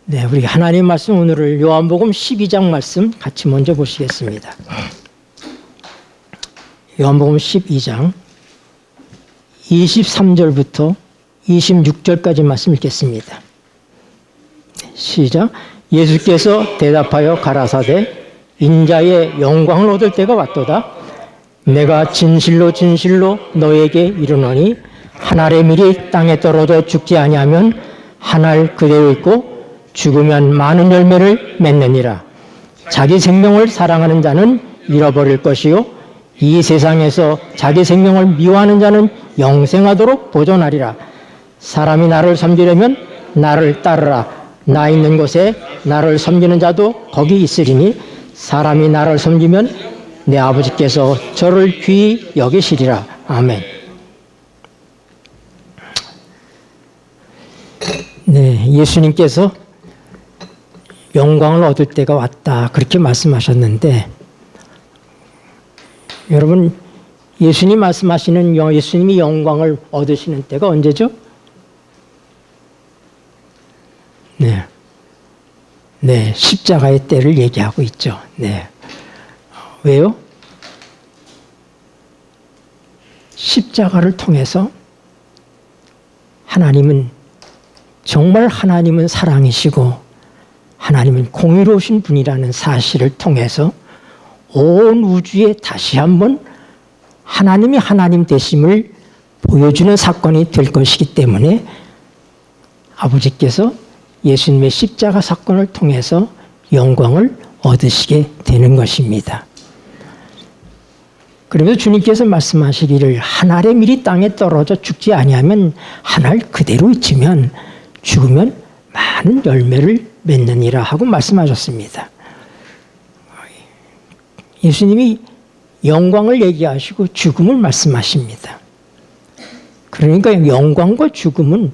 네, 우리 하나님 말씀 오늘을 요한복음 12장 말씀 같이 먼저 보시겠습니다. 요한복음 12장 23절부터 26절까지 말씀 읽겠습니다. 시작. 예수께서 대답하여 가라사대 인자의 영광을 얻을 때가 왔도다. 내가 진실로 진실로 너에게 이르노니 한 알의 밀이 땅에 떨어져 죽지 아니하면 한 알 그대로 있고 죽으면 많은 열매를 맺느니라. 자기 생명을 사랑하는 자는 잃어버릴 것이요 이 세상에서 자기 생명을 미워하는 자는 영생하도록 보존하리라. 사람이 나를 섬기려면 나를 따르라. 나 있는 곳에 나를 섬기는 자도 거기 있으리니 사람이 나를 섬기면 내 아버지께서 저를 귀히 여기시리라. 아멘. 네, 예수님께서 영광을 얻을 때가 왔다 그렇게 말씀하셨는데, 여러분 예수님 말씀하시는 예수님이 영광을 얻으시는 때가 언제죠? 네, 십자가의 때를 얘기하고 있죠. 네, 왜요? 십자가를 통해서 정말 하나님은 사랑이시고 하나님은 공의로우신 분이라는 사실을 통해서 온 우주에 다시 한번 하나님이 하나님 되심을 보여주는 사건이 될 것이기 때문에 아버지께서 예수님의 십자가 사건을 통해서 영광을 얻으시게 되는 것입니다. 그러면서 주님께서 말씀하시기를 한 알의 밀이 땅에 떨어져 죽지 아니하면 한 알 그대로 있으면 죽으면 많은 열매를 맺느니라 하고 말씀하셨습니다. 예수님이 영광을 얘기하시고 죽음을 말씀하십니다. 그러니까 영광과 죽음은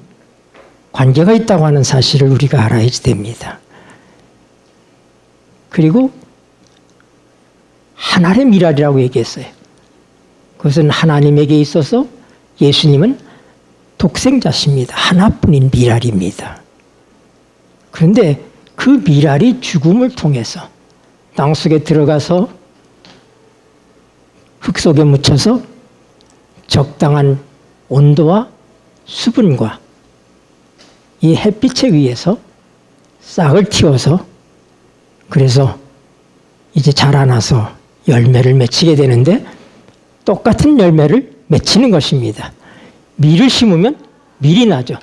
관계가 있다고 하는 사실을 우리가 알아야지 됩니다. 그리고 한 알의 밀알이라고 얘기했어요. 그것은 하나님에게 있어서 예수님은 독생자십니다. 하나뿐인 밀알입니다. 그런데 그 밀알이 죽음을 통해서 땅속에 들어가서 흙 속에 묻혀서 적당한 온도와 수분과 이 햇빛에 의해서 싹을 틔워서 그래서 이제 자라나서 열매를 맺히게 되는데 똑같은 열매를 맺히는 것입니다. 밀을 심으면 밀이 나죠.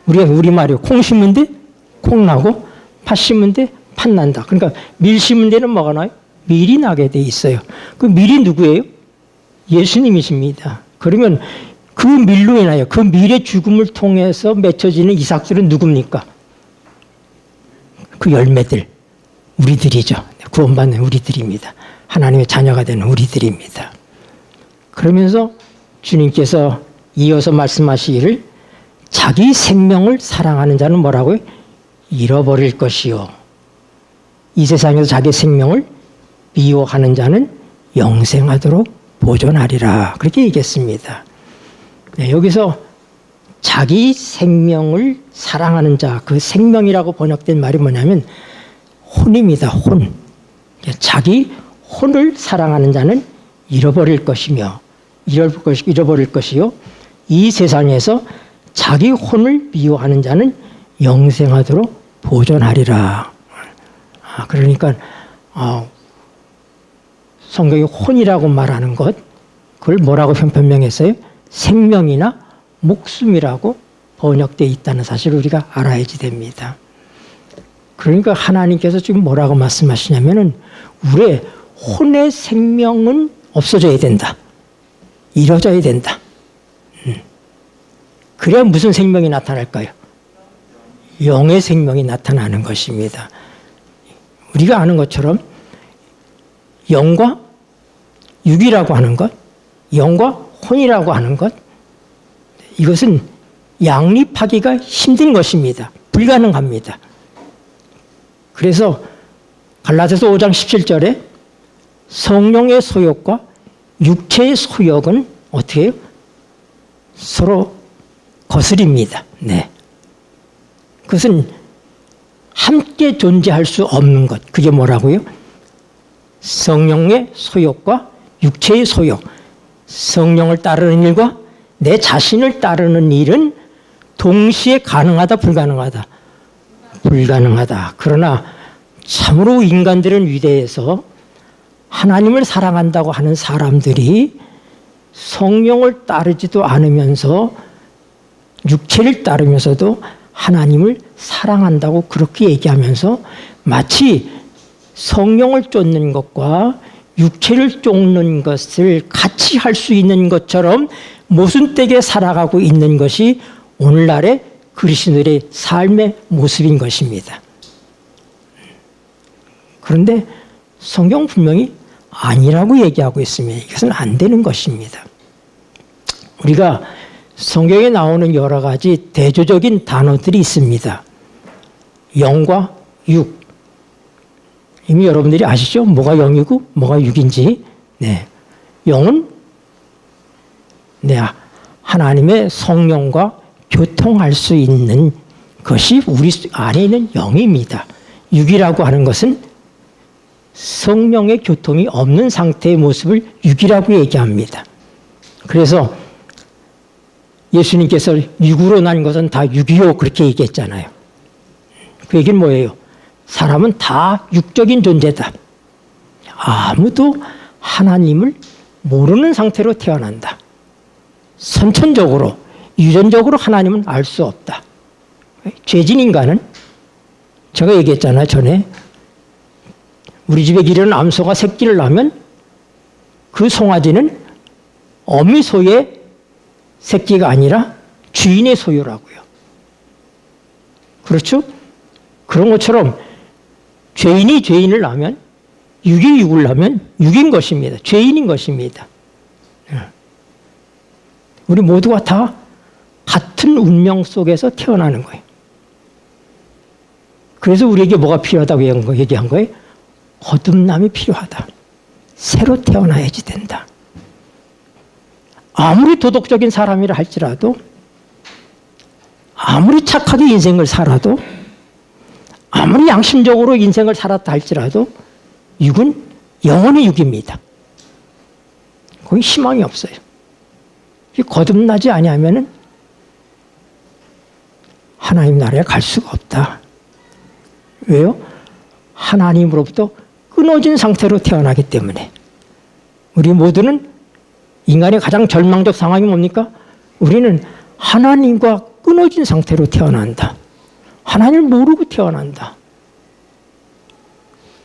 우리가 우리말이요. 콩 심은 데 콩 나고 팥 심은 데 팥 난다. 그러니까 밀 심은 데는 뭐가 나요? 밀이 나게 돼 있어요. 그 밀이 누구예요? 예수님이십니다. 그러면 그 밀로 인하여 그 밀의 죽음을 통해서 맺혀지는 이삭들은 누굽니까? 그 열매들, 우리들이죠. 구원받는 우리들입니다. 하나님의 자녀가 되는 우리들입니다. 그러면서 주님께서 이어서 말씀하시기를 자기 생명을 사랑하는 자는 뭐라고요? 잃어버릴 것이요. 이 세상에서 자기 생명을 미워하는 자는 영생하도록 보존하리라. 그렇게 얘기했습니다. 네, 여기서 자기 생명을 사랑하는 자, 그 생명이라고 번역된 말이 뭐냐면 혼입니다. 혼. 자기 혼을 사랑하는 자는 잃어버릴 것이며 잃어버릴 것이요. 이 세상에서 자기 혼을 미워하는 자는 영생하도록 보존하리라. 그러니까 성경이 혼이라고 말하는 것, 그걸 뭐라고 변명했어요? 생명이나 목숨이라고 번역되어 있다는 사실을 우리가 알아야지 됩니다. 그러니까 하나님께서 지금 뭐라고 말씀하시냐면은 우리의 혼의 생명은 없어져야 된다. 잃어져야 된다. 그래야 무슨 생명이 나타날까요? 영의 생명이 나타나는 것입니다. 우리가 아는 것처럼 영과 육이라고 하는 것, 영과 혼이라고 하는 것, 이것은 양립하기가 힘든 것입니다. 불가능합니다. 그래서 갈라디아서 5장 17절에 성령의 소욕과 육체의 소욕은 어떻게 해요? 서로 거스립니다. 네. 그것은 함께 존재할 수 없는 것. 그게 뭐라고요? 성령의 소욕과 육체의 소욕. 성령을 따르는 일과 내 자신을 따르는 일은 동시에 가능하다, 불가능하다? 불가능하다. 그러나 참으로 인간들은 위대해서 하나님을 사랑한다고 하는 사람들이 성령을 따르지도 않으면서 육체를 따르면서도 하나님을 사랑한다고 그렇게 얘기하면서 마치 성령을 쫓는 것과 육체를 쫓는 것을 같이 할 수 있는 것처럼 모순되게 살아가고 있는 것이 오늘날의 그리스도인의 삶의 모습인 것입니다. 그런데 성경 분명히 아니라고 얘기하고 있으면 이것은 안 되는 것입니다. 우리가 성경에 나오는 여러 가지 대조적인 단어들이 있습니다. 영과 육. 이미 여러분들이 아시죠? 뭐가 영이고 뭐가 육인지. 네. 영은 하나님의 성령과 교통할 수 있는 것이 우리 안에 있는 영입니다. 육이라고 하는 것은 성령의 교통이 없는 상태의 모습을 육이라고 얘기합니다. 그래서 예수님께서 육으로 난 것은 다 육이요 그렇게 얘기했잖아요. 그 얘기는 뭐예요? 사람은 다 육적인 존재다. 아무도 하나님을 모르는 상태로 태어난다. 선천적으로, 유전적으로 하나님은 알 수 없다. 죄진 인간은 제가 얘기했잖아요, 전에. 우리 집에 기르는 암소가 새끼를 낳으면 그 송아지는 어미 소의 새끼가 아니라 주인의 소유라고요. 그렇죠? 그런 것처럼 죄인이 죄인을 낳으면 육이 육을 낳으면 육인 것입니다. 죄인인 것입니다. 우리 모두가 다 같은 운명 속에서 태어나는 거예요. 그래서 우리에게 뭐가 필요하다고 얘기한 거예요? 거듭남이 필요하다. 새로 태어나야지 된다. 아무리 도덕적인 사람이라 할지라도, 아무리 착하게 인생을 살아도, 아무리 양심적으로 인생을 살았다 할지라도 육은 영원히 육입니다. 거기 희망이 없어요. 거듭나지 아니하면은 하나님 나라에 갈 수가 없다. 왜요? 하나님으로부터 끊어진 상태로 태어나기 때문에. 우리 모두는 인간의 가장 절망적 상황이 뭡니까? 우리는 하나님과 끊어진 상태로 태어난다. 하나님을 모르고 태어난다.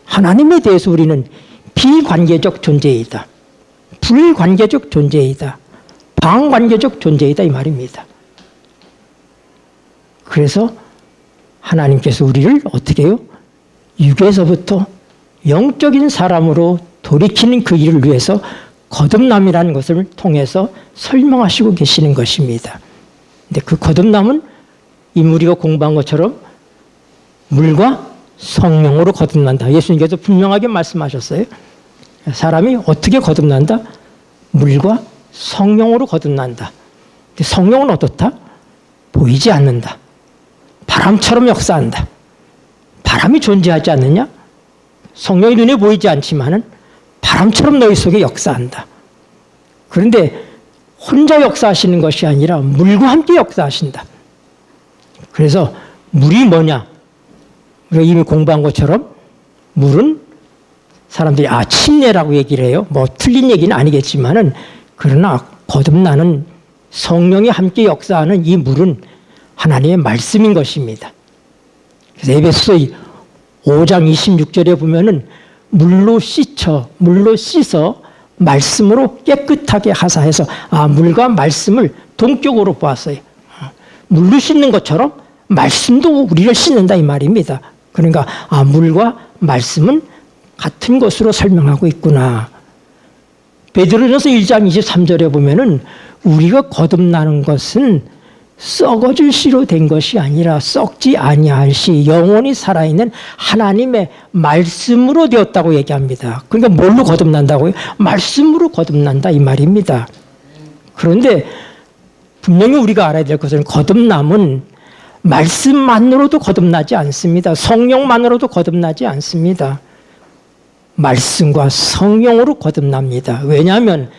하나님에 대해서 우리는 비관계적 존재이다. 불관계적 존재이다. 방관계적 존재이다 이 말입니다. 그래서 하나님께서 우리를 어떻게 해요? 육에서부터 영적인 사람으로 돌이키는 그 일을 위해서 거듭남이라는 것을 통해서 설명하시고 계시는 것입니다. 근데 그 거듭남은 이미 우리가 공부한 것처럼 물과 성령으로 거듭난다. 예수님께서 분명하게 말씀하셨어요. 사람이 어떻게 거듭난다? 물과 성령으로 거듭난다. 근데 성령은 어떻다? 보이지 않는다. 바람처럼 역사한다. 바람이 존재하지 않느냐? 성령이 눈에 보이지 않지만은 바람처럼 너희 속에 역사한다. 그런데 혼자 역사하시는 것이 아니라 물과 함께 역사하신다. 그래서 물이 뭐냐? 우리가 이미 공부한 것처럼 물은 사람들이 침례라고 얘기를 해요. 뭐 틀린 얘기는 아니겠지만은 그러나 거듭나는 성령이 함께 역사하는 이 물은 하나님의 말씀인 것입니다. 그래서 에베소서 5장 26절에 보면은 물로 씻어 말씀으로 깨끗하게 하사 해서 물과 말씀을 동격으로 보았어요. 물로 씻는 것처럼 말씀도 우리를 씻는다 이 말입니다. 그러니까 물과 말씀은 같은 것으로 설명하고 있구나. 베드로전서 1장 23절에 보면은 우리가 거듭나는 것은 썩어질 씨로 된 것이 아니라 썩지 아니할 씨, 영원히 살아있는 하나님의 말씀으로 되었다고 얘기합니다. 그러니까 뭘로 거듭난다고요? 말씀으로 거듭난다 이 말입니다. 그런데 분명히 우리가 알아야 될 것은 거듭남은 말씀만으로도 거듭나지 않습니다. 성령만으로도 거듭나지 않습니다. 말씀과 성령으로 거듭납니다. 왜냐하면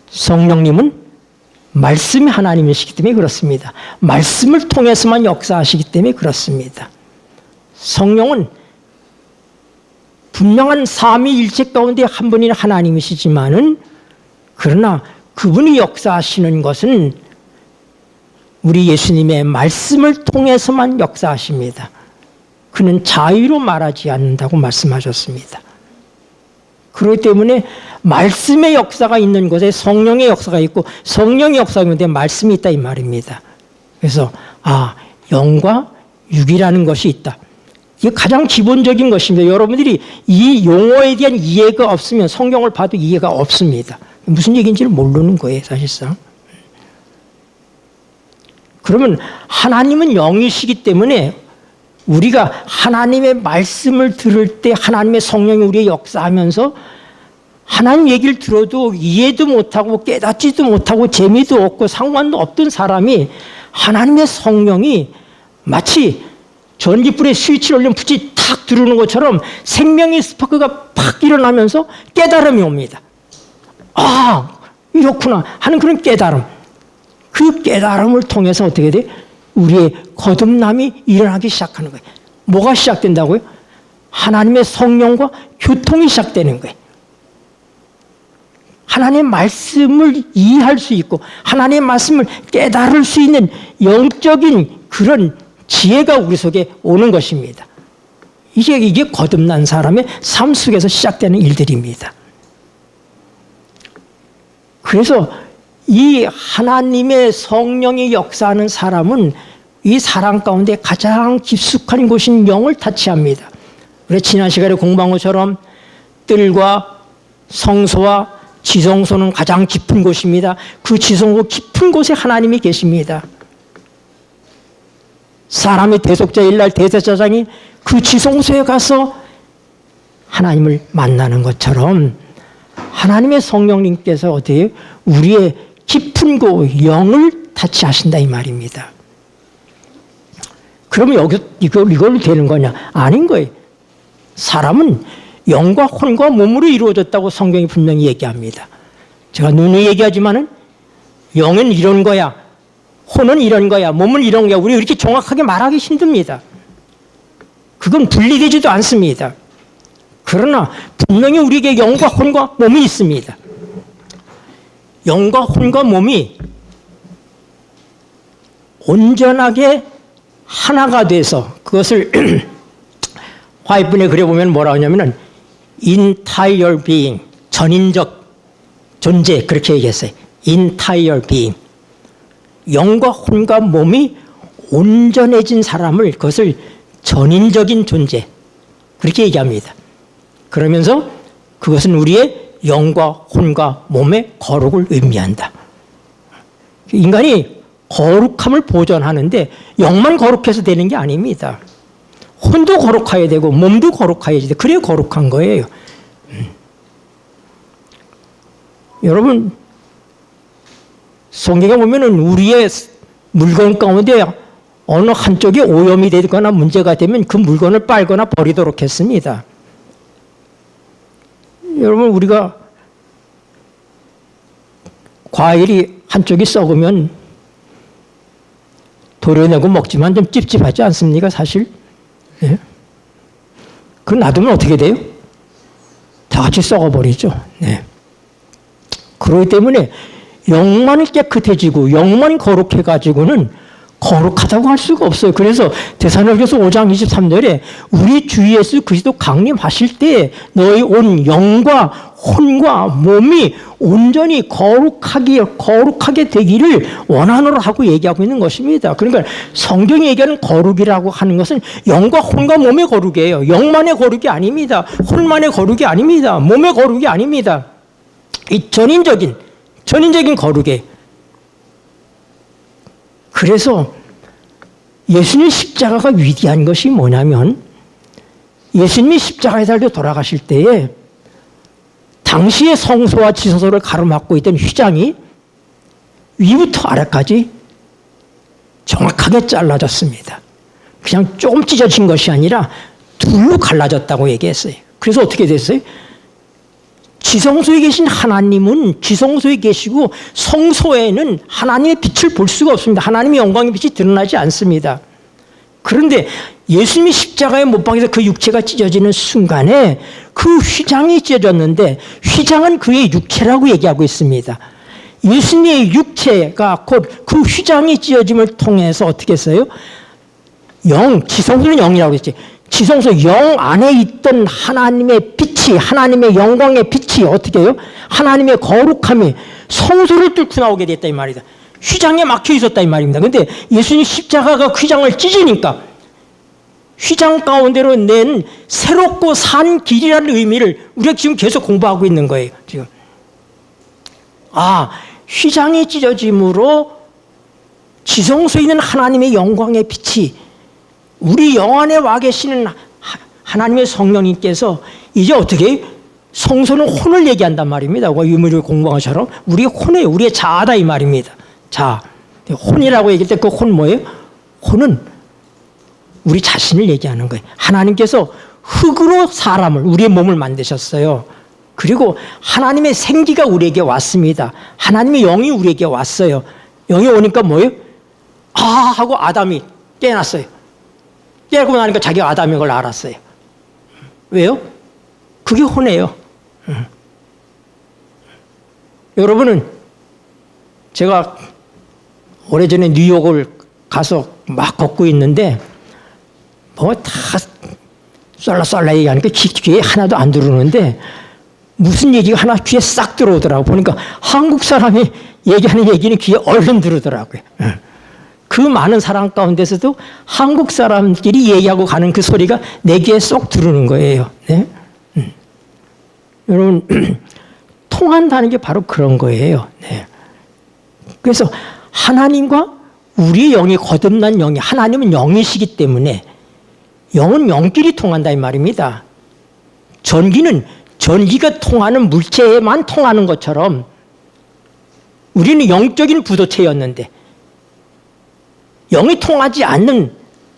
성령님은 말씀이 하나님이시기 때문에 그렇습니다. 말씀을 통해서만 역사하시기 때문에 그렇습니다. 성령은 분명한 삼위일체 가운데 한 분이 하나님이시지만은 그러나 그분이 역사하시는 것은 우리 예수님의 말씀을 통해서만 역사하십니다. 그는 자유로 말하지 않는다고 말씀하셨습니다. 그렇기 때문에 말씀의 역사가 있는 곳에 성령의 역사가 있고 성령의 역사가 있는데 말씀이 있다 이 말입니다. 그래서 영과 육이라는 것이 있다. 이게 가장 기본적인 것입니다. 여러분들이 이 용어에 대한 이해가 없으면 성경을 봐도 이해가 없습니다. 무슨 얘기인지를 모르는 거예요, 사실상. 그러면 하나님은 영이시기 때문에 우리가 하나님의 말씀을 들을 때 하나님의 성령이 우리의 역사하면서 하나님 얘기를 들어도 이해도 못하고 깨닫지도 못하고 재미도 없고 상관도 없던 사람이 하나님의 성령이 마치 전기불에 스위치를 올리면 불이 탁 들어오는 것처럼 생명의 스파크가 팍 일어나면서 깨달음이 옵니다. 이렇구나 하는 그런 깨달음. 그 깨달음을 통해서 어떻게 돼? 우리의 거듭남이 일어나기 시작하는 거예요. 뭐가 시작된다고요? 하나님의 성령과 교통이 시작되는 거예요. 하나님의 말씀을 이해할 수 있고 하나님의 말씀을 깨달을 수 있는 영적인 그런 지혜가 우리 속에 오는 것입니다. 이게 거듭난 사람의 삶 속에서 시작되는 일들입니다. 그래서 이 하나님의 성령이 역사하는 사람은 이 사람 가운데 가장 깊숙한 곳인 영을 타치합니다. 우리 지난 시간에 공부한 것처럼 뜰과 성소와 지성소는 가장 깊은 곳입니다. 그 지성소 깊은 곳에 하나님이 계십니다. 사람의 대속자일 날 대제사장이 그 지성소에 가서 하나님을 만나는 것처럼 하나님의 성령님께서 어떻게 우리의 깊은 곳 영을 타치하신다 이 말입니다. 그러면 여기서 이걸로 되는 거냐? 아닌 거예요. 사람은 영과 혼과 몸으로 이루어졌다고 성경이 분명히 얘기합니다. 제가 누누이 얘기하지만은 영은 이런 거야, 혼은 이런 거야, 몸은 이런 거야. 우리 이렇게 정확하게 말하기 힘듭니다. 그건 분리되지도 않습니다. 그러나 분명히 우리에게 영과 혼과 몸이 있습니다. 영과 혼과 몸이 온전하게 하나가 돼서 그것을 화이트분에 그려보면 뭐라고 하냐면은 entire being, 전인적 존재 그렇게 얘기했어요. entire being. 영과 혼과 몸이 온전해진 사람을 그것을 전인적인 존재 그렇게 얘기합니다. 그러면서 그것은 우리의 영과 혼과 몸의 거룩을 의미한다. 인간이 거룩함을 보존하는데 영만 거룩해서 되는 게 아닙니다. 혼도 거룩해야 되고 몸도 거룩해야지 돼. 그래야 거룩한 거예요. 여러분 성경에 보면은 우리의 물건 가운데 어느 한쪽이 오염이 되거나 문제가 되면 그 물건을 빨거나 버리도록 했습니다. 여러분 우리가 과일이 한쪽이 썩으면 도려내고 먹지만 좀 찝찝하지 않습니까 사실? 예? 그걸 놔두면 어떻게 돼요? 다 같이 썩어버리죠. 네. 그렇기 때문에 영만 깨끗해지고 영만 거룩해가지고는 거룩하다고 할 수가 없어요. 그래서 데살로니가서 5장 23절에 우리 주 예수 그리스도 강림하실 때 너희 온 영과 혼과 몸이 온전히 거룩하게 되기를 원하노라 하고 얘기하고 있는 것입니다. 그러니까 성경이 얘기하는 거룩이라고 하는 것은 영과 혼과 몸의 거룩이에요. 영만의 거룩이 아닙니다. 혼만의 거룩이 아닙니다. 몸의 거룩이 아닙니다. 이 전인적인 거룩이에요. 그래서 예수님 십자가가 위대한 것이 뭐냐면 예수님이 십자가에 달려 돌아가실 때에 당시의 성소와 지성소를 가로막고 있던 휘장이 위부터 아래까지 정확하게 잘라졌습니다. 그냥 조금 찢어진 것이 아니라 둘로 갈라졌다고 얘기했어요. 그래서 어떻게 됐어요? 지성소에 계신 하나님은 지성소에 계시고 성소에는 하나님의 빛을 볼 수가 없습니다. 하나님의 영광의 빛이 드러나지 않습니다. 그런데 예수님이 십자가에 못 박혀서 그 육체가 찢어지는 순간에 그 휘장이 찢어졌는데 휘장은 그의 육체라고 얘기하고 있습니다. 예수님의 육체가 곧 그 휘장이 찢어짐을 통해서 어떻게 했어요? 지성소는 영이라고 했지. 지성소 영 안에 있던 하나님의 빛이, 하나님의 영광의 빛이 어떻게 해요? 하나님의 거룩함이 성소를 뚫고 나오게 됐다 이 말이다. 휘장에 막혀 있었다 이 말입니다. 그런데 예수님 십자가가 휘장을 찢으니까 휘장 가운데로 낸 새롭고 산 길이라는 의미를 우리가 지금 계속 공부하고 있는 거예요. 지금. 휘장이 찢어짐으로 지성소에 있는 하나님의 영광의 빛이 우리 영 안에 와 계시는 하나님의 성령님께서 이제 어떻게 성소는 혼을 얘기한단 말입니다. 유물을 공부한 것처럼 우리의 혼이에요. 우리의 자아다 이 말입니다. 자, 혼이라고 얘기할 때 그 혼 뭐예요? 혼은 우리 자신을 얘기하는 거예요. 하나님께서 흙으로 사람을, 우리의 몸을 만드셨어요. 그리고 하나님의 생기가 우리에게 왔습니다. 하나님의 영이 우리에게 왔어요. 영이 오니까 뭐예요? 하고 아담이 깨어났어요. 깨고 나니까 자기가 아담인 걸 알았어요. 왜요? 그게 혼이에요. 여러분은 제가 오래전에 뉴욕을 가서 막 걷고 있는데 다 쏠라쏠라 얘기하니까 귀에 하나도 안 들어오는데 무슨 얘기가 하나 귀에 싹 들어오더라고. 보니까 한국 사람이 얘기하는 얘기는 귀에 얼른 들어오더라고요. 그 많은 사람 가운데서도 한국 사람끼리 얘기하고 가는 그 소리가 내 귀에 쏙 들어오는 거예요. 네? 여러분 통한다는 게 바로 그런 거예요. 네. 그래서 하나님과 우리의 영이 거듭난 영이, 하나님은 영이시기 때문에 영은 영끼리 통한다 이 말입니다. 전기가 통하는 물체에만 통하는 것처럼 우리는 영적인 부도체였는데 영이 통하지 않는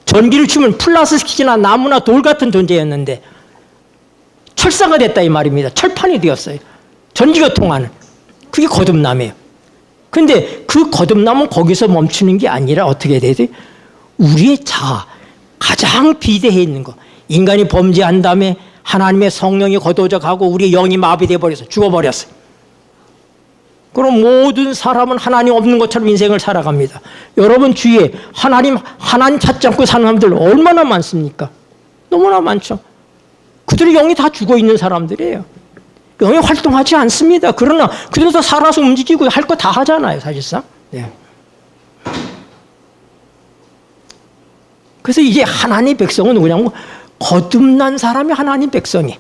전기를 주면 플라스틱이나 나무나 돌 같은 존재였는데 철사가 됐다 이 말입니다. 철판이 되었어요. 전기가 통하는. 그게 거듭남이에요. 그런데 그 거듭남은 거기서 멈추는 게 아니라 어떻게 돼야 돼? 우리의 자아, 가장 비대해 있는 거. 인간이 범죄한 다음에 하나님의 성령이 거두어져 가고 우리의 영이 마비돼 버려서 죽어버렸어요. 그럼 모든 사람은 하나님 없는 것처럼 인생을 살아갑니다. 여러분 주위에 하나님 찾지 않고 사는 사람들 얼마나 많습니까? 너무나 많죠. 그들의 영이 다 죽어 있는 사람들이에요. 영이 활동하지 않습니다. 그러나 그들은 다 살아서 움직이고 할 거 다 하잖아요, 사실상. 네. 그래서 이제 하나님 백성은 누구냐면 거듭난 사람이 하나님 백성이.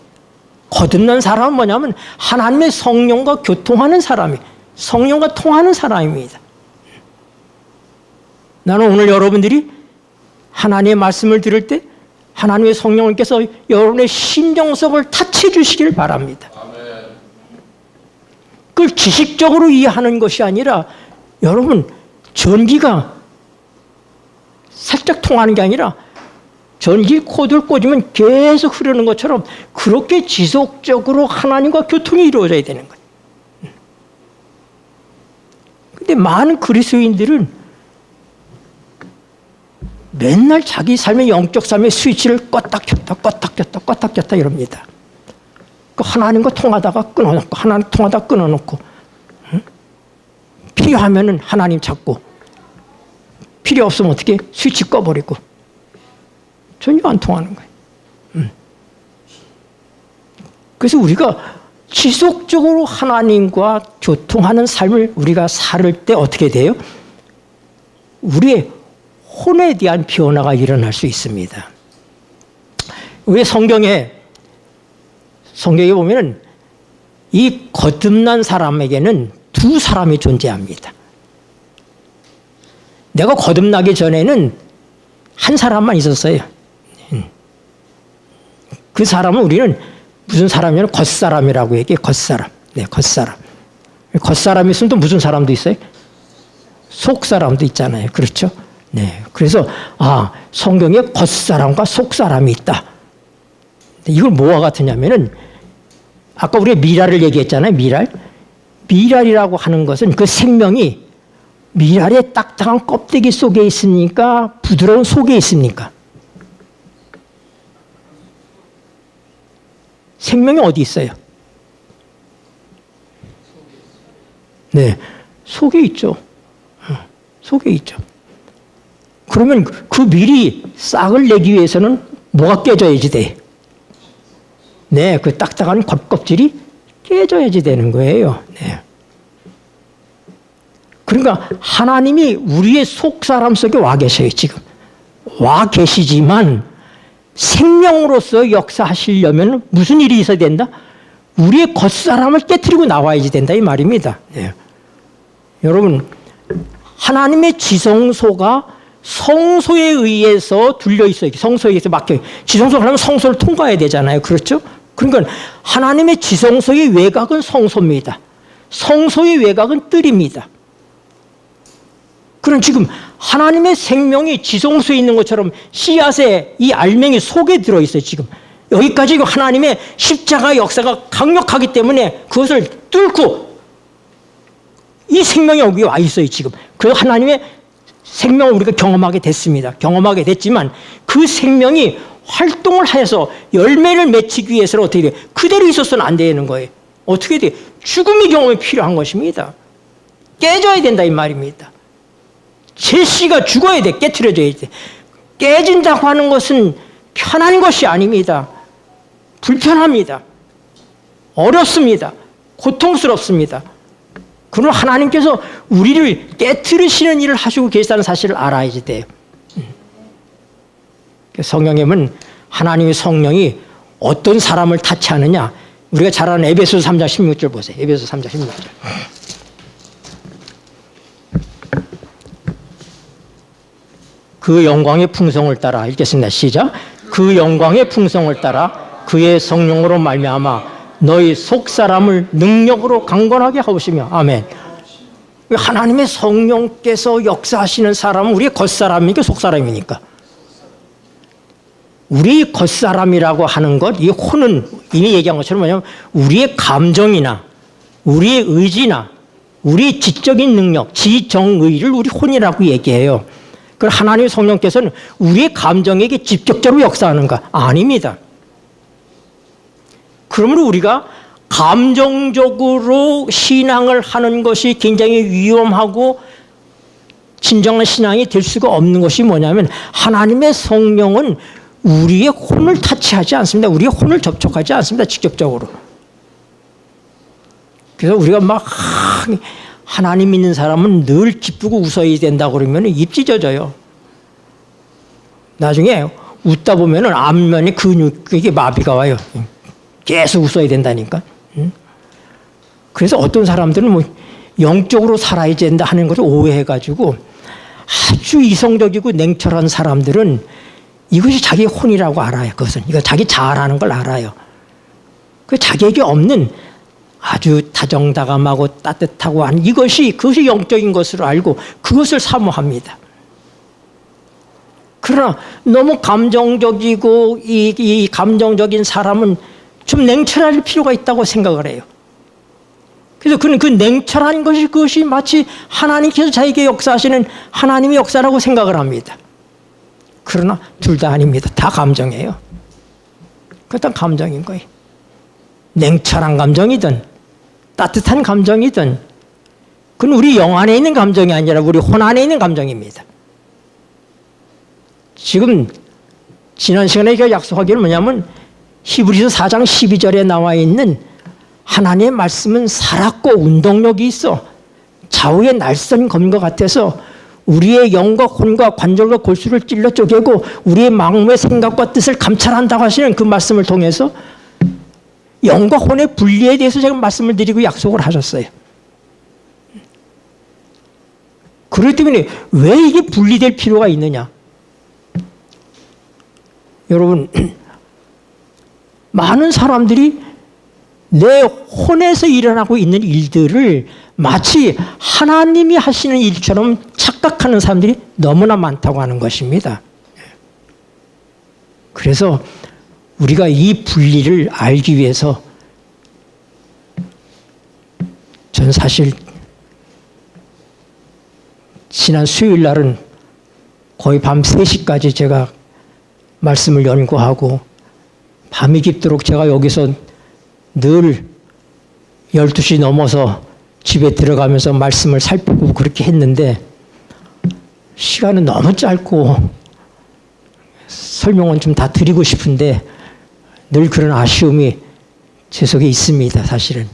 거듭난 사람은 뭐냐면 하나님의 성령과 교통하는 사람이, 성령과 통하는 사람입니다. 나는 오늘 여러분들이 하나님의 말씀을 들을 때 하나님의 성령님께서 여러분의 심정속을 타치해 주시기를 바랍니다. 그걸 지식적으로 이해하는 것이 아니라 여러분 전기가 살짝 통하는 게 아니라 전기 코드를 꽂으면 계속 흐르는 것처럼 그렇게 지속적으로 하나님과 교통이 이루어져야 되는 거예요. 근데 많은 그리스도인들은 맨날 자기 삶의 영적 삶의 스위치를 껐다 켰다 껐다 켰다 껐다 켰다 이럽니다. 하나님과 통하다가 끊어놓고 하나님 통하다가 끊어놓고 필요하면은 하나님 찾고 필요 없으면 어떻게 스위치 꺼버리고 전혀 안 통하는 거예요. 그래서 우리가 지속적으로 하나님과 교통하는 삶을 우리가 살 때 어떻게 돼요? 우리의 혼에 대한 변화가 일어날 수 있습니다. 왜 성경에 보면 이 거듭난 사람에게는 두 사람이 존재합니다. 내가 거듭나기 전에는 한 사람만 있었어요. 그 사람은 우리는 무슨 사람이냐면 겉사람이라고 얘기해요. 겉사람. 네, 겉사람. 겉사람이 있으면 또 무슨 사람도 있어요? 속사람도 있잖아요. 그렇죠? 네. 그래서, 성경에 겉사람과 속사람이 있다. 이걸 뭐와 같으냐면은, 아까 우리가 미랄을 얘기했잖아요, 미랄. 미랄이라고 하는 것은 그 생명이 미랄의 딱딱한 껍데기 속에 있으니까 부드러운 속에 있습니까? 생명이 어디 있어요? 네, 속에 있죠. 속에 있죠. 그러면 그 밀이 싹을 내기 위해서는 뭐가 깨져야지 돼? 네, 그 딱딱한 겉껍질이 깨져야지 되는 거예요. 네. 그러니까 하나님이 우리의 속 사람 속에 와 계셔요, 지금. 와 계시지만 생명으로서 역사하시려면 무슨 일이 있어야 된다? 우리의 겉사람을 깨트리고 나와야지 된다, 이 말입니다. 네. 여러분, 하나님의 지성소가 성소에 의해서 둘려 있어요. 성소에 의해서 막혀요. 지성소가 하려면 성소를 통과해야 되잖아요. 그렇죠? 그러니까 하나님의 지성소의 외곽은 성소입니다. 성소의 외곽은 뜰입니다. 그럼 지금 하나님의 생명이 지성소에 있는 것처럼 씨앗의 이 알맹이 속에 들어있어요, 지금. 여기까지 하나님의 십자가 역사가 강력하기 때문에 그것을 뚫고 이 생명이 여기 와 있어요, 지금. 그 하나님의 생명을 우리가 경험하게 됐습니다. 경험하게 됐지만 그 생명이 활동을 해서 열매를 맺히기 위해서는 어떻게 돼요? 그대로 있어서는 안 되는 거예요. 어떻게 돼요? 죽음의 경험이 필요한 것입니다. 깨져야 된다, 이 말입니다. 제 씨가 죽어야 돼. 깨트려져야 돼. 깨진다고 하는 것은 편한 것이 아닙니다. 불편합니다. 어렵습니다. 고통스럽습니다. 그러나 하나님께서 우리를 깨트리시는 일을 하시고 계시다는 사실을 알아야지 돼요. 성경에는 하나님의 성령이 어떤 사람을 타치하느냐. 우리가 잘 아는 에베소서 3장 16절 보세요. 에베소서 3장 16절. 그 영광의 풍성을 따라 읽겠습니다. 시작. 그 영광의 풍성을 따라 그의 성령으로 말미암아 너희 속사람을 능력으로 강건하게 하시며. 아멘. 하나님의 성령께서 역사하시는 사람은 우리의 겉사람이니까 속사람이니까. 우리 겉사람이라고 하는 것, 이 혼은 이미 얘기한 것처럼 뭐냐면 우리의 감정이나 우리의 의지나 우리의 지적인 능력, 지정의를 우리 혼이라고 얘기해요. 그럼 하나님의 성령께서는 우리의 감정에게 직접적으로 역사하는가? 아닙니다. 그러므로 우리가 감정적으로 신앙을 하는 것이 굉장히 위험하고 진정한 신앙이 될 수가 없는 것이 뭐냐면 하나님의 성령은 우리의 혼을 타치하지 않습니다. 우리의 혼을 접촉하지 않습니다. 직접적으로. 그래서 우리가 막 하나님 믿는 사람은 늘 기쁘고 웃어야 된다고 그러면 입 찢어져요. 나중에 웃다 보면 안면에 근육이 마비가 와요. 계속 웃어야 된다니까. 그래서 어떤 사람들은 뭐 영적으로 살아야 된다 하는 것을 오해해가지고 아주 이성적이고 냉철한 사람들은 이것이 자기의 혼이라고 알아요. 그것은. 이거 자기 잘하는 걸 알아요. 그 자기에게 없는 아주 다정다감하고 따뜻하고 하는 그것이 영적인 것으로 알고 그것을 사모합니다. 그러나 너무 감정적이고 이 감정적인 사람은 좀 냉철할 필요가 있다고 생각을 해요. 그래서 그는 그 냉철한 것이 그것이 마치 하나님께서 자기에게 역사하시는 하나님의 역사라고 생각을 합니다. 그러나 둘 다 아닙니다. 다 감정이에요. 그것도 감정인 거예요. 냉철한 감정이든 따뜻한 감정이든 그건 우리 영 안에 있는 감정이 아니라 우리 혼 안에 있는 감정입니다. 지금 지난 시간에 제가 약속하기를 뭐냐면 히브리서 4장 12절에 나와 있는 하나님의 말씀은 살았고 운동력이 있어 좌우의 날선 검과 같아서 우리의 영과 혼과 관절과 골수를 찔러 쪼개고 우리의 마음의 생각과 뜻을 감찰한다고 하시는 그 말씀을 통해서 영과 혼의 분리에 대해서 제가 말씀을 드리고 약속을 하셨어요. 그렇기 때문에 왜 이게 분리될 필요가 있느냐? 여러분, 많은 사람들이 내 혼에서 일어나고 있는 일들을 마치 하나님이 하시는 일처럼 착각하고 착각하는 사람들이 너무나 많다고 하는 것입니다. 그래서 우리가 이 분리를 알기 위해서 전 사실 지난 수요일 날은 거의 밤 3시까지 제가 말씀을 연구하고 밤이 깊도록 제가 여기서 늘 12시 넘어서 집에 들어가면서 말씀을 살피고 그렇게 했는데 시간은 너무 짧고 설명은 좀 다 드리고 싶은데 늘 그런 아쉬움이 제 속에 있습니다, 사실은.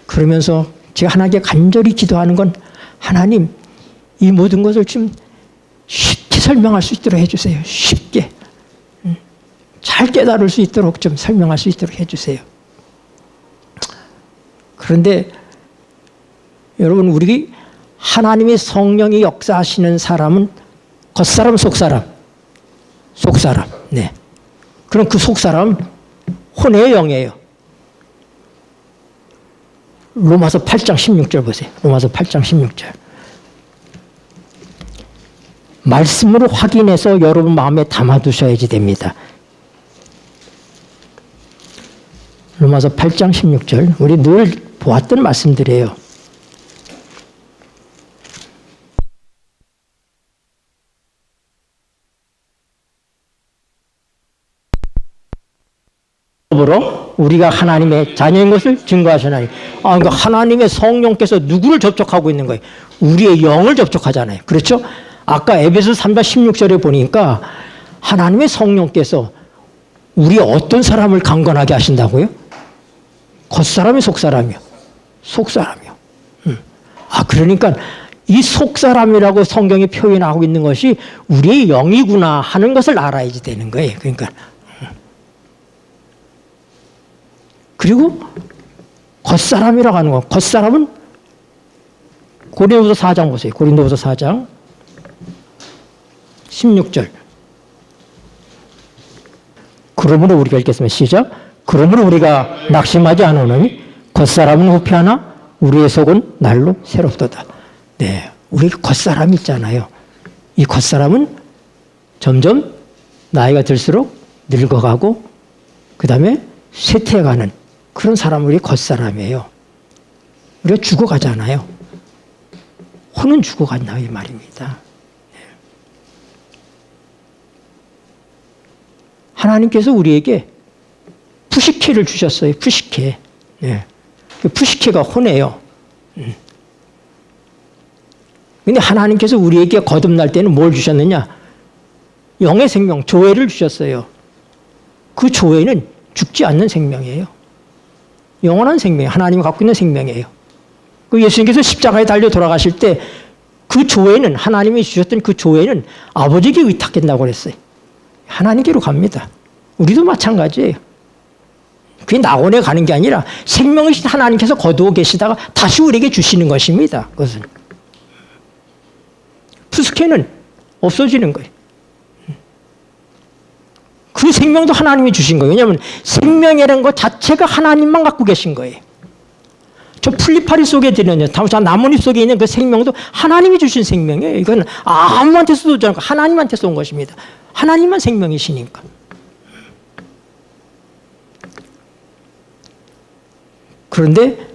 그러면서 제가 하나님께 간절히 기도하는 건 하나님, 이 모든 것을 좀 쉽게 설명할 수 있도록 해주세요. 쉽게. 잘 깨달을 수 있도록 좀 설명할 수 있도록 해주세요. 그런데 여러분, 우리 하나님의 성령이 역사하시는 사람은 겉사람, 속사람. 속사람. 네. 그럼 그 속사람은 혼의 영이에요. 로마서 8장 16절 보세요. 로마서 8장 16절. 말씀으로 확인해서 여러분 마음에 담아두셔야지 됩니다. 로마서 8장 16절. 우리 늘 보았던 말씀들이에요. 우리가 하나님의 자녀인 것을 증거하시나니. 그러니까 하나님의 성령께서 누구를 접촉하고 있는 거예요? 우리의 영을 접촉하잖아요. 그렇죠? 아까 에베소 3장 16절에 보니까 하나님의 성령께서 우리 어떤 사람을 강건하게 하신다고요? 겉사람이 속사람이요. 속사람이요. 그러니까 이 속사람이라고 성경이 표현하고 있는 것이 우리의 영이구나 하는 것을 알아야지 되는 거예요. 그러니까. 그리고 겉사람이라고 하는 거. 겉사람은 고린도후서 4장 보세요. 고린도후서 4장 16절. 그러므로 우리가 읽겠습니다. 시작. 그러므로 우리가 낙심하지 않으니 겉사람은 후피하나 우리의 속은 날로 새롭도다. 네, 우리 겉사람이 있잖아요. 이 겉사람은 점점 나이가 들수록 늙어가고 그 다음에 쇠퇴해가는 그런 사람은 우리 겉사람이에요. 우리가 죽어가잖아요. 혼은 죽어간다 이 말입니다. 하나님께서 우리에게 푸시케를 주셨어요. 푸시케. 네. 그 푸시케가 혼이에요. 근데 하나님께서 우리에게 거듭날 때는 뭘 주셨느냐? 영의 생명, 조회를 주셨어요. 그 조회는 죽지 않는 생명이에요. 영원한 생명, 하나님이 갖고 있는 생명이에요. 그 예수님께서 십자가에 달려 돌아가실 때 그 조회는, 하나님이 주셨던 그 조회는 아버지에게 의탁한다고 그랬어요. 하나님께로 갑니다. 우리도 마찬가지예요. 그게 낙원에 가는 게 아니라 생명이신 하나님께서 거두어 계시다가 다시 우리에게 주시는 것입니다. 그것은. 푸스케는 없어지는 거예요. 그 생명도 하나님이 주신 거예요. 왜냐하면 생명이라는 것 자체가 하나님만 갖고 계신 거예요. 저 풀리파리 속에 들어있는, 저 나뭇잎 속에 있는 그 생명도 하나님이 주신 생명이에요. 이건 아무한테서도 오지 않고 하나님한테서 온 것입니다. 하나님만 생명이시니까. 그런데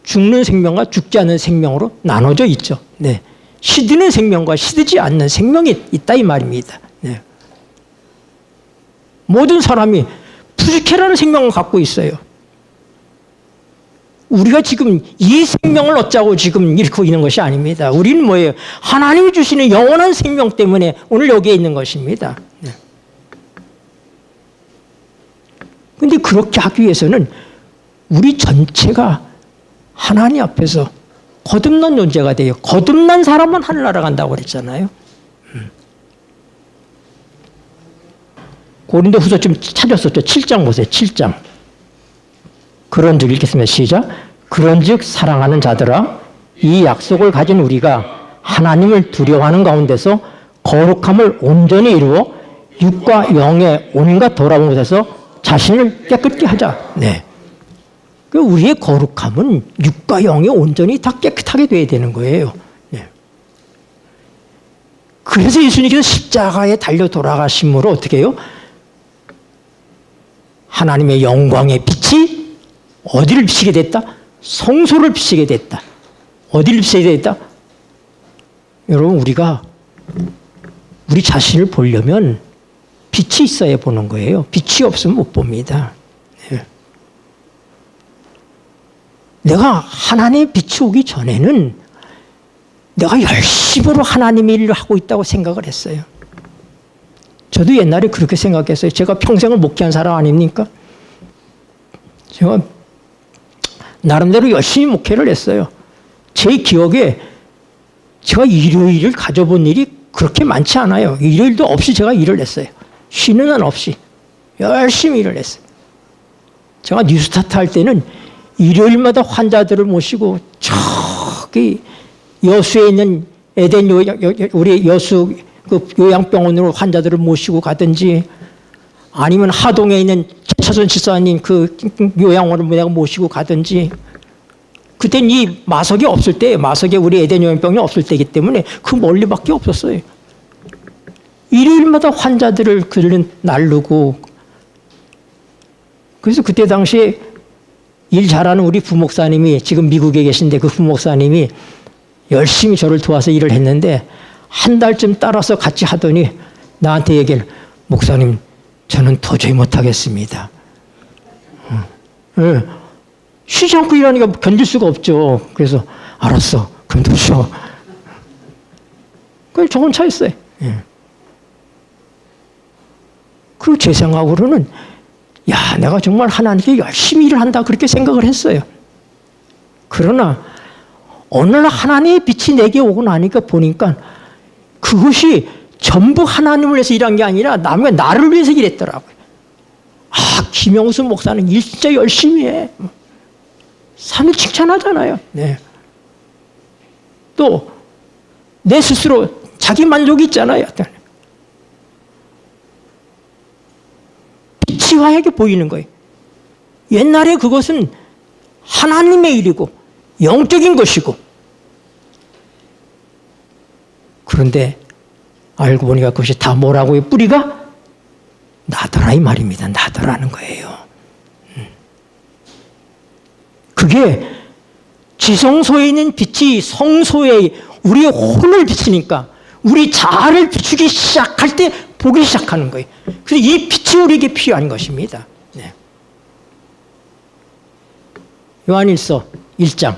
죽는 생명과 죽지 않는 생명으로 나눠져 있죠. 네. 시드는 생명과 시드지 않는 생명이 있다 이 말입니다. 네. 모든 사람이 푸시케라는 생명을 갖고 있어요. 우리가 지금 이 생명을 얻자고 지금 잃고 있는 것이 아닙니다. 우리는 뭐예요? 하나님이 주시는 영원한 생명 때문에 오늘 여기에 있는 것입니다. 그런데 그렇게 하기 위해서는 우리 전체가 하나님 앞에서 거듭난 존재가 돼요. 거듭난 사람만 하늘나라 간다고 그랬잖아요. 고린도후서 좀 찾았었죠. 7장 보세요. 7장. 그런즉 읽겠습니다. 시작. 그런즉 사랑하는 자들아, 이 약속을 가진 우리가 하나님을 두려워하는 가운데서 거룩함을 온전히 이루어 육과 영의 온갖 더러운 것에서 자신을 깨끗게 하자. 네. 우리의 거룩함은 육과 영이 온전히 다 깨끗하게 돼야 되는 거예요. 네. 그래서 예수님께서 십자가에 달려 돌아가심으로 어떻게 해요? 하나님의 영광의 빛이 어디를 비치게 됐다? 성소를 비치게 됐다. 어디를 비치게 됐다? 여러분, 우리가 우리 자신을 보려면 빛이 있어야 보는 거예요. 빛이 없으면 못 봅니다. 네. 내가 하나님의 빛이 오기 전에는 내가 열심으로 하나님의 일을 하고 있다고 생각을 했어요. 저도 옛날에 그렇게 생각했어요. 제가 평생을 목회한 사람 아닙니까? 제가 나름대로 열심히 목회를 했어요. 제 기억에 제가 일요일을 가져본 일이 그렇게 많지 않아요. 일요일도 없이 제가 일을 했어요. 쉬는 날 없이 열심히 일을 했어요. 제가 뉴스타트 할 때는 일요일마다 환자들을 모시고 저기 여수에 있는 에덴 우리 여수 그 요양병원으로 환자들을 모시고 가든지, 아니면 하동에 있는 최철선 집사님 그 요양원을 내가 모시고 가든지, 그땐 이 마석이 없을 때, 마석에 우리 에덴 요양병원이 없을 때이기 때문에 그 멀리밖에 없었어요. 일요일마다 환자들을 그들은 나르고, 그래서 그때 당시에 일 잘하는 우리 부목사님이, 지금 미국에 계신데 그 부목사님이 열심히 저를 도와서 일을 했는데, 한 달쯤 따라서 같이 하더니 나한테 얘기를, 목사님, 저는 도저히 못하겠습니다. 네. 쉬지 않고 일하니까 견딜 수가 없죠. 그래서 알았어, 그럼 좀 쉬어. 그게 좋은 차였어요. 네. 그리고 제 생각으로는, 야, 내가 정말 하나님께 열심히 일을 한다, 그렇게 생각을 했어요. 그러나 어느 날 하나님의 빛이 내게 오고 나니까 보니까 그것이 전부 하나님을 위해서 일한 게 아니라 남의 나를 위해서 일했더라고요. 아, 김영수 목사는 일 진짜 열심히 해. 사람을 칭찬하잖아요. 네. 또 내 스스로 자기 만족이 있잖아요. 빛이 화하게 보이는 거예요. 옛날에 그것은 하나님의 일이고 영적인 것이고, 그런데 알고 보니까 그것이 다 뭐라고요? 뿌리가 나더라 이 말입니다. 나더라는 거예요. 그게 지성소에 있는 빛이 성소에 우리의 혼을 비추니까 우리 자아를 비추기 시작할 때 보기 시작하는 거예요. 그래서 이 빛이 우리에게 필요한 것입니다. 네. 요한일서 1장.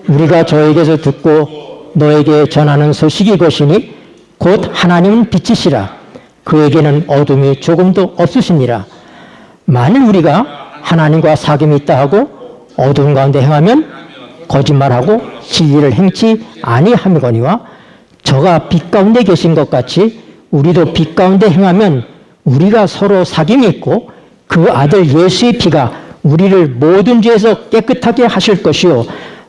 우리가 저에게서 듣고 너에게 전하는 소식이 이것이니 곧 하나님은 빛이시라. 그에게는 어둠이 조금도 없으시니라. 만일 우리가 하나님과 사귐이 있다 하고 어두운 가운데 행하면 거짓말하고 진리를 행치 아니함이거니와, 저가 빛 가운데 계신 것 같이 우리도 빛 가운데 행하면 우리가 서로 사귐이 있고 그 아들 예수의 피가 우리를 모든 죄에서 깨끗하게 하실 것이요,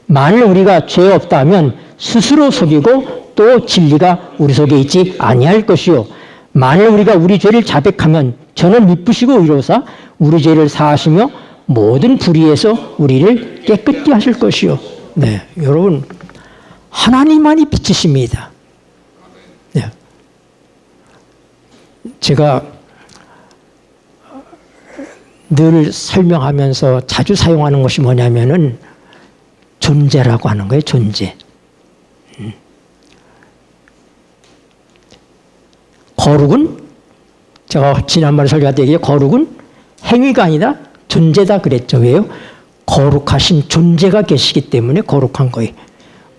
만일 우리가 죄 없다 하면 스스로 속이고 또 진리가 우리 속에 있지 아니할 것이요, 만일 우리가 우리 죄를 자백하면 저는 미쁘시고 의로사 우리 죄를 사하시며 모든 불의에서 우리를 깨끗게 하실 것이요. 네, 여러분, 하나님만이 빛이십니다. 네. 제가 늘 설명하면서 자주 사용하는 것이 뭐냐면은 존재라고 하는 거예요. 존재. 거룩은, 제가 지난번에 설교할 때 얘기해, 거룩은 행위가 아니라 존재다 그랬죠. 왜요? 거룩하신 존재가 계시기 때문에 거룩한 거예요.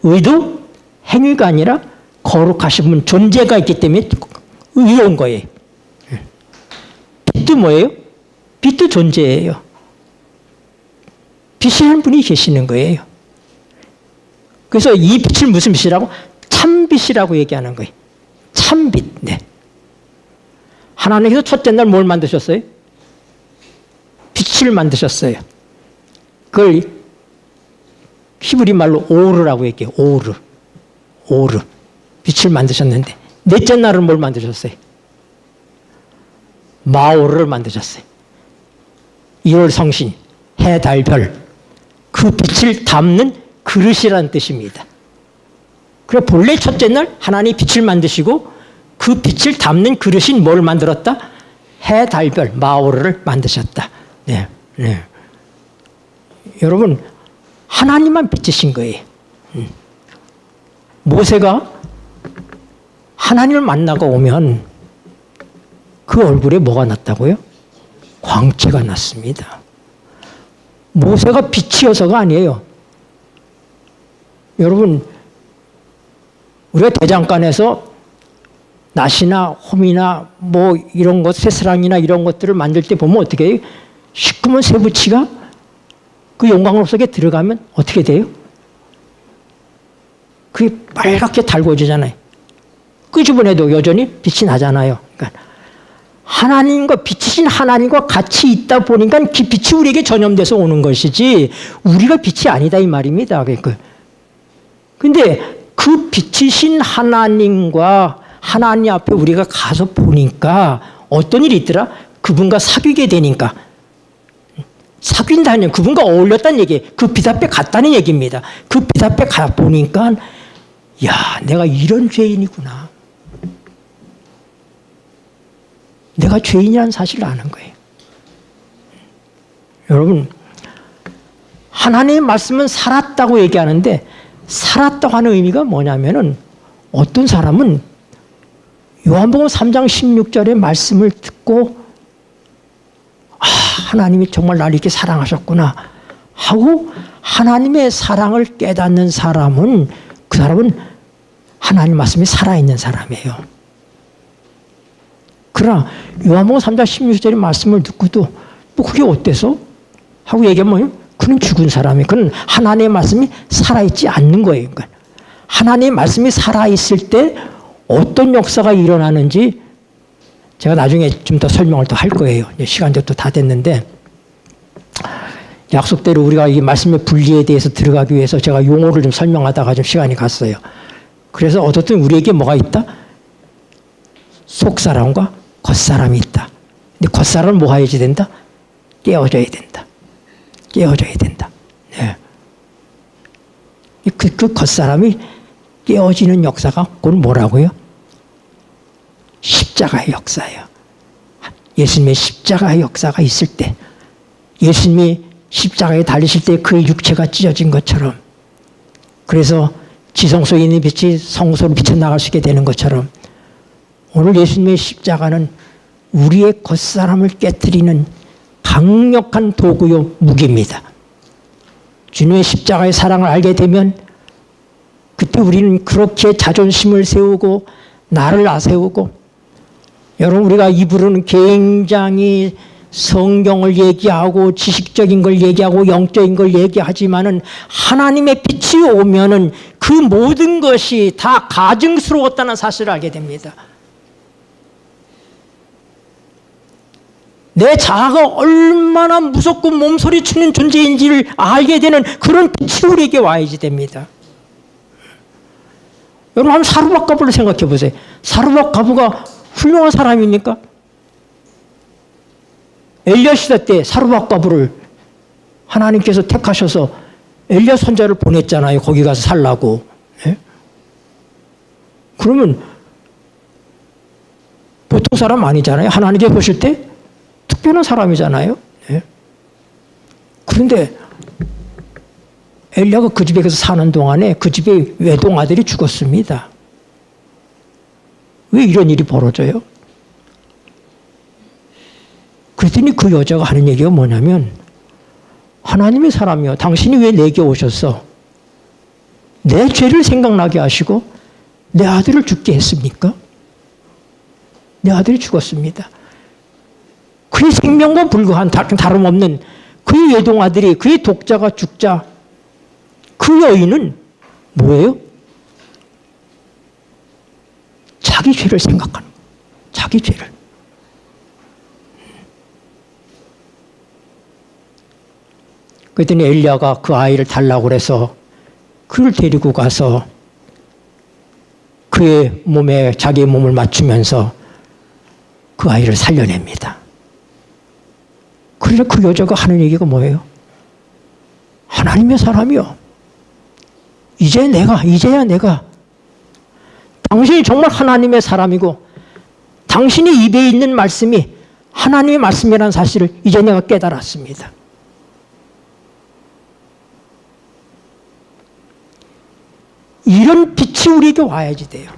의도 행위가 아니라 거룩하신 분 존재가 있기 때문에 의로운 거예요. 빛도 뭐예요? 빛도 존재예요. 빛이라는 분이 계시는 거예요. 그래서 이 빛을 무슨 빛이라고? 참빛이라고 얘기하는 거예요. 참빛. 네. 하나님께서 첫째 날 뭘 만드셨어요? 빛을 만드셨어요. 그걸 히브리 말로 오르라고 얘기해요. 오르. 오르. 빛을 만드셨는데, 넷째 날은 뭘 만드셨어요? 마오르를 만드셨어요. 1월 성신, 해, 달, 별. 그 빛을 담는 그릇이라는 뜻입니다. 그래 본래 첫째 날 하나님이 빛을 만드시고 그 빛을 담는 그릇인 뭘 만들었다? 해, 달, 별, 마오르를 만드셨다. 네, 네. 여러분 하나님만 빛이신 거예요. 모세가 하나님을 만나고 오면 그 얼굴에 뭐가 났다고요? 광채가 났습니다. 모세가 빛이어서가 아니에요. 여러분 우리가 대장간에서 낫이나 홈이나 뭐 이런 것, 쇠사랑이나 이런 것들을 만들 때 보면 어떻게 해요? 시커먼 쇠붙이가 그 용광로 속에 들어가면 어떻게 돼요? 그게 빨갛게 달궈지잖아요. 끄집어내도 여전히 빛이 나잖아요. 그러니까 하나님과 빛이신 하나님과 같이 있다 보니까 그 빛이 우리에게 전염돼서 오는 것이지 우리가 빛이 아니다 이 말입니다. 근데 그 빛이신 하나님과 하나님 앞에 우리가 가서 보니까 어떤 일이 있더라? 그분과 사귀게 되니까 사귄다는 그분과 어울렸다는 얘기, 그 빛 앞에 갔다는 얘기입니다. 그 빛 앞에 가 보니까 야, 내가 이런 죄인이구나. 내가 죄인이라는 사실을 아는 거예요. 여러분, 하나님의 말씀은 살았다고 얘기하는데 살았다고 하는 의미가 뭐냐면은 어떤 사람은 요한복음 3장 16절의 말씀을 듣고 아, 하나님이 정말 나를 이렇게 사랑하셨구나 하고 하나님의 사랑을 깨닫는 사람은 그 사람은 하나님 말씀이 살아있는 사람이에요. 그러나 요한복음 3장 16절의 말씀을 듣고도 뭐 그게 어때서? 하고 얘기하면 그는 죽은 사람이에요. 그는 하나님의 말씀이 살아있지 않는 거예요. 그러니까 하나님의 말씀이 살아있을 때 어떤 역사가 일어나는지 제가 나중에 좀 더 설명을 또 할 거예요. 시간도 또 다 됐는데 약속대로 우리가 이 말씀의 분리에 대해서 들어가기 위해서 제가 용어를 좀 설명하다가 좀 시간이 갔어요. 그래서 어떻든 우리에게 뭐가 있다? 속사람과 겉사람이 있다. 근데 겉사람은 뭐 해야지 된다? 깨어져야 된다. 깨어져야 된다. 네. 그 겉사람이 깨어지는 역사가 그건 뭐라고요? 십자가의 역사예요. 예수님의 십자가의 역사가 있을 때 예수님이 십자가에 달리실 때 그의 육체가 찢어진 것처럼 그래서 지성소에 있는 빛이 성소로 비쳐나갈 수 있게 되는 것처럼 오늘 예수님의 십자가는 우리의 겉사람을 깨뜨리는 강력한 도구요 무기입니다. 주님의 십자가의 사랑을 알게 되면 그때 우리는 그렇게 자존심을 세우고 나를 아세우고 여러분 우리가 입으로는 굉장히 성경을 얘기하고 지식적인 걸 얘기하고 영적인 걸 얘기하지만은 하나님의 빛이 오면은 그 모든 것이 다 가증스러웠다는 사실을 알게 됩니다. 내 자아가 얼마나 무섭고 몸소리치는 존재인지를 알게 되는 그런 빛이 우리에게 와야지 됩니다. 여러분 한번 사르밧가부를 생각해 보세요. 사르밧가부가 훌륭한 사람입니까? 엘리야 시대 때 사르밧가부를 하나님께서 택하셔서 엘리야 선자를 보냈잖아요. 거기 가서 살라고. 예? 그러면 보통 사람 아니잖아요. 하나님께 보실 때 특별한 사람이잖아요. 예? 그런데 엘리야가 그 집에 가서 사는 동안에 그 집에 외동아들이 죽었습니다. 왜 이런 일이 벌어져요? 그랬더니 그 여자가 하는 얘기가 뭐냐면 하나님의 사람이여 당신이 왜 내게 오셨어? 내 죄를 생각나게 하시고 내 아들을 죽게 했습니까? 내 아들이 죽었습니다. 그의 생명과 불과한 다름없는 그의 외동아들이 그의 독자가 죽자 그 여인은 뭐예요? 자기 죄를 생각하는 거예요. 자기 죄를. 그랬더니 엘리야가 그 아이를 달라고 그래서 그를 데리고 가서 그의 몸에 자기의 몸을 맞추면서 그 아이를 살려냅니다. 그래서 그 여자가 하는 얘기가 뭐예요? 하나님의 사람이요. 이제야 내가 당신이 정말 하나님의 사람이고 당신이 입에 있는 말씀이 하나님의 말씀이라는 사실을 이제 내가 깨달았습니다. 이런 빛이 우리에게 와야지 돼요.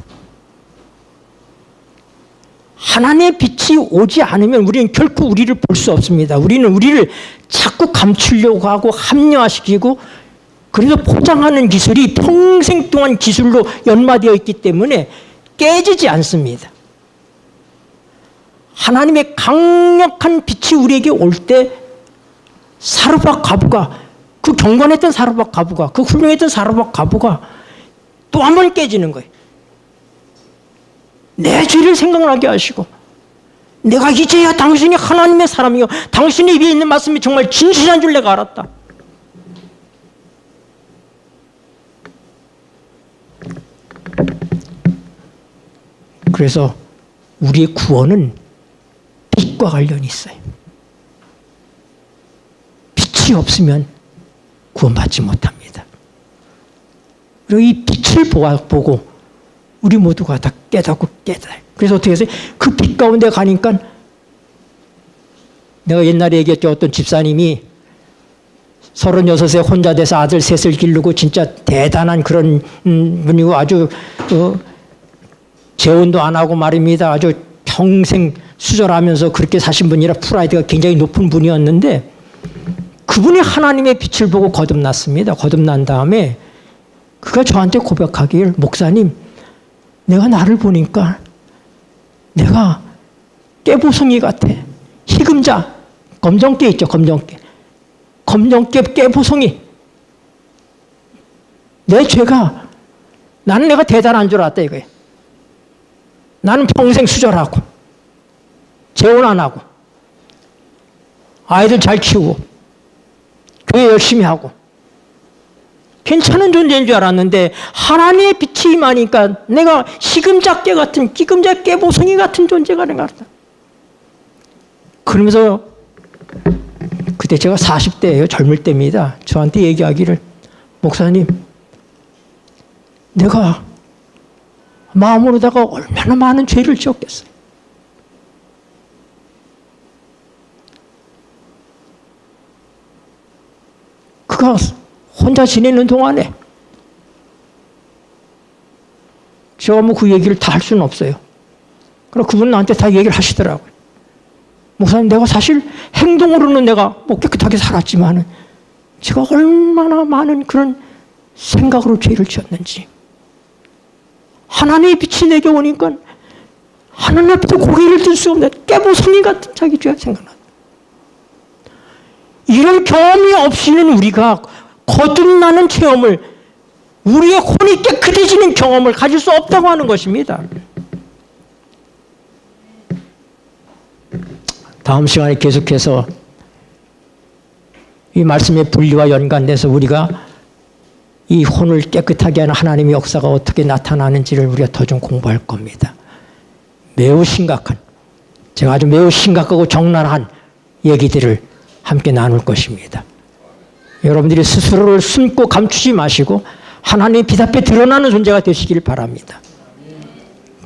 하나님의 빛이 오지 않으면 우리는 결코 우리를 볼 수 없습니다. 우리는 우리를 자꾸 감추려고 하고 합리화시키고 그래서 포장하는 기술이 평생 동안 기술로 연마되어 있기 때문에 깨지지 않습니다. 하나님의 강력한 빛이 우리에게 올 때 사르밧 과부가, 그 경건했던 사르밧 과부가, 그 훌륭했던 사르밧 과부가 또 한 번 깨지는 거예요. 내 죄를 생각나게 하시고 내가 이제야 당신이 하나님의 사람이요 당신의 입에 있는 말씀이 정말 진실한 줄 내가 알았다. 그래서 우리의 구원은 빛과 관련이 있어요. 빛이 없으면 구원받지 못합니다. 그리고 이 빛을 보고 우리 모두가 다 깨닫고 깨달아요. 그래서 어떻게 했어요? 그 빛 가운데 가니까 내가 옛날에 얘기했죠. 어떤 집사님이 36에 혼자 돼서 아들 셋을 기르고 진짜 대단한 그런 분이고 아주 재혼도 안 하고 말입니다. 아주 평생 수절하면서 그렇게 사신 분이라 프라이드가 굉장히 높은 분이었는데 그분이 하나님의 빛을 보고 거듭났습니다. 거듭난 다음에 그가 저한테 고백하길 목사님 내가 나를 보니까 내가 깨보송이 같아. 희금자 검정깨 있죠. 검정깨 깨보송이. 내 죄가 나는 내가 대단한 줄 알았다 이거예요. 나는 평생 수절하고 재혼 안 하고 아이들 잘 키우고 교회 열심히 하고 괜찮은 존재인 줄 알았는데 하나님의 빛이 임하니까 내가 희금자깨 같은 끼금자깨 보송이 같은 존재가 된 것 같다. 그러면서 그때 제가 40대예요. 젊을 때입니다. 저한테 얘기하기를 목사님 내가 마음으로다가 얼마나 많은 죄를 지었겠어요. 그가 혼자 지내는 동안에 제가 뭐 그 얘기를 다 할 수는 없어요. 그럼 그분 나한테 다 얘기를 하시더라고요. 목사님 내가 사실 행동으로는 내가 뭐 깨끗하게 살았지만은 제가 얼마나 많은 그런 생각으로 죄를 지었는지 하나님의 빛이 내게 오니까 하나님 앞에 고개를 들 수 없는 깨보송이 같은 자기 죄가 생각난다. 이런 경험이 없이는 우리가 거듭나는 체험을 우리의 혼이 깨끗해지는 경험을 가질 수 없다고 하는 것입니다. 다음 시간에 계속해서 이 말씀의 분리와 연관돼서 우리가 이 혼을 깨끗하게 하는 하나님의 역사가 어떻게 나타나는지를 우리가 더 좀 공부할 겁니다. 매우 심각한, 제가 아주 매우 심각하고 적나라한 얘기들을 함께 나눌 것입니다. 여러분들이 스스로를 숨고 감추지 마시고 하나님의 빛 앞에 드러나는 존재가 되시길 바랍니다.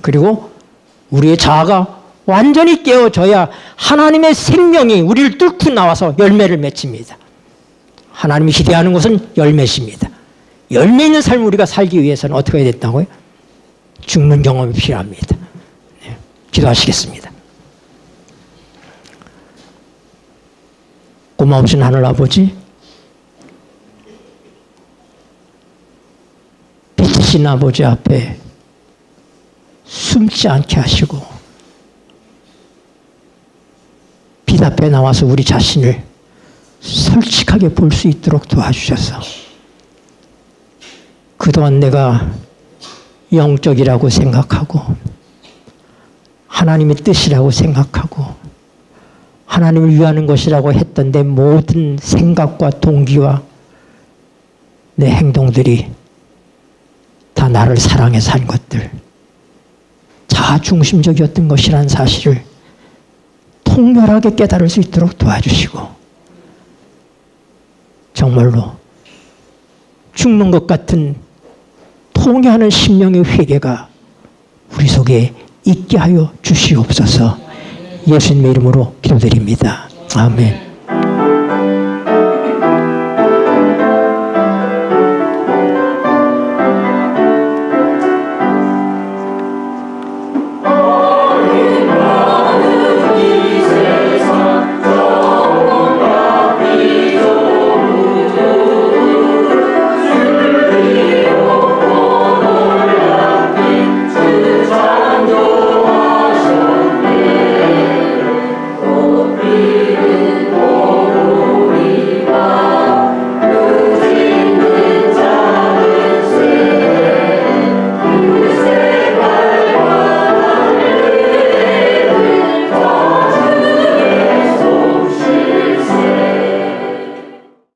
그리고 우리의 자아가 완전히 깨어져야 하나님의 생명이 우리를 뚫고 나와서 열매를 맺습니다. 하나님이 기대하는 것은 열매십니다. 열매 있는 삶을 우리가 살기 위해서는 어떻게 해야 된다고요? 죽는 경험이 필요합니다. 네, 기도하시겠습니다. 고마우신 하늘아버지, 빛이신 아버지 앞에 숨지 않게 하시고 빛 앞에 나와서 우리 자신을 솔직하게 볼 수 있도록 도와주셔서 그동안 내가 영적이라고 생각하고 하나님의 뜻이라고 생각하고 하나님을 위하는 것이라고 했던 내 모든 생각과 동기와 내 행동들이 다 나를 사랑해서 한 것들, 자아중심적이었던 것이라는 사실을 통렬하게 깨달을 수 있도록 도와주시고 정말로 죽는 것 같은 통해하는 심령의 회개가 우리 속에 있게 하여 주시옵소서. 예수님의 이름으로 기도드립니다. 아멘.